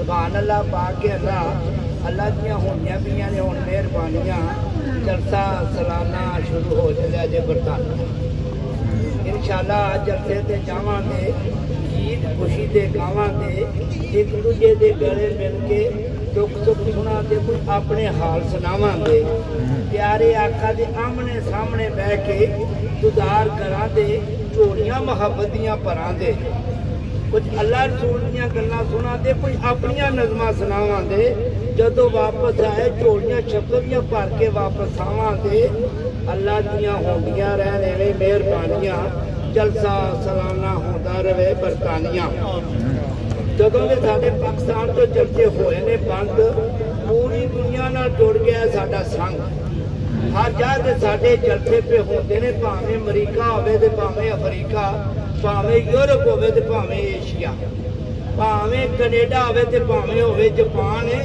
सुभान अल्लाह पाक के अल्लाह अल्लाह दियां होंदियां पियां ने हुण मेहरबानियां जलसा सालाना शुरू हो चलिया जे बरतानिया इंशाअल्लाह जलसे ते जावांगे गीत खुशी दे गावांगे एक दूजे दे गले मिल के दुख सुख सुना के कुछ अपने हाल सुनावांगे प्यारे आका दे आमने सामने बह के दुदार करा दे झोलियां मुहब्बत दियां भरां दे कुछ अल्लाह रसूल दियां गल्लां सुना दे कुछ अपनियां नज़मां सुनावांगे जदों वापस आए झोलियां शब्द दियां भर के वापस आवांगे अल्लाह दियां होंदियां रहन एवें मेहरबानियां जलसा सालाना होंदा रहे बरतानिया जदों के साडे पाकिस्तान तो जलसे होए ने बंद पूरी दुनिया नाल जुड़ गया साडा संघ हर जगह ते साडे जलसे पे होंदे ने भावें अमरीका होवे ते भावें अफ्रीका भावें यूरोप होवे ते भावें एशिया भावें कनेडा होवे ते भावें होवे जापान है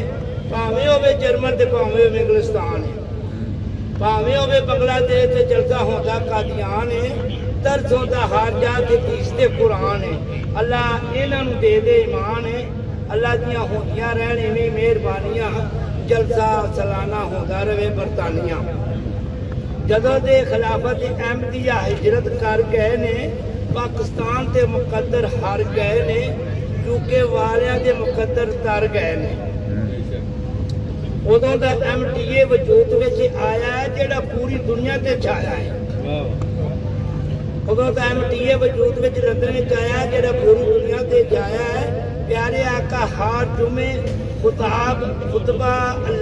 भावें होवे जर्मन ते भावें होवे इंग्लिस्तान है भावें होवे बांग्लादेश ते जलसा होंदा कादियान है दर्द होंदा हर जगह ते हदीस ते कुरान है अल्लाह इन्हां नूं दे दे ईमान है अल्लाह दियां होंदियां रहन इवें मेहरबानियां जलसा सालाना होंदा रहे बरतानिया जदों दे खिलाफत अहमदिया हिजरत कर गए ने पाकिस्तान ते मुकद्दर हार गए ने यूके वालियां दे मुकद्दर तर गए ने उदों दा MTA वजूद विच आया है जेड़ा पूरी दुनिया ते छाया है उदों दा MTA वजूद विच लंदन विच आया जेड़ा पूरी दुनिया ते जाया है प्यारे आका हर जुमे खुताब खुतबा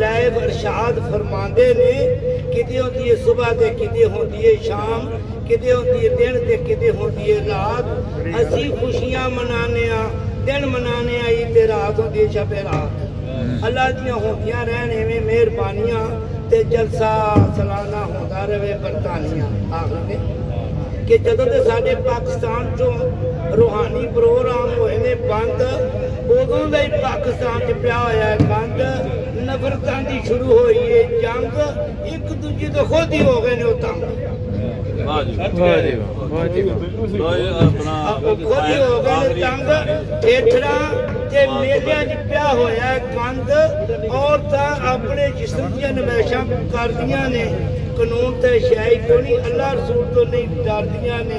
लैब इरशाद फरमांदे ने किते होंदी है सुबह ते किते होंदी है शाम किते होंदी है दिन ते किते होंदी है रात असी खुशियां मनाने दिन मनाने ईद ते रात होंदी है शब रात अल्लाह दियां होंदियां रहन एवें मेहरबानियां ते जलसा सालाना होंदा रहे बरतानिया आखदे कि जदों ते साडे पाकिस्तान चों रूहानी प्रोग्राम होए ने बंद उदों दा ही पाकिस्तान च पिया होया है बंद नफरतां दी शुरू होई है जंग एक दूजे तो खुद ही हो गए ने वो तंग खुद ही हो गए ने तंग ठेठड़ा ते मेलियां च पिया होया है गंद औरतां अपने जिस्म दियां नमैशां करदियां ने कानून ते शाही क्यों नहीं अल्लाह रसूल तो नहीं डरदियां ने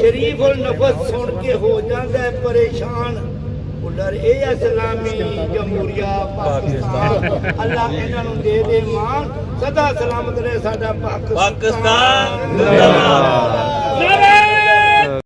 शरीफ और नफस सुन के हो जाता है परेशान उधर ए इस्लामी जमहूरिया पाकिस्तान अल्लाह इन्हां नूं दे दे मान सदा सलामत रहे साडा पाकिस्तान जिंदाबाद।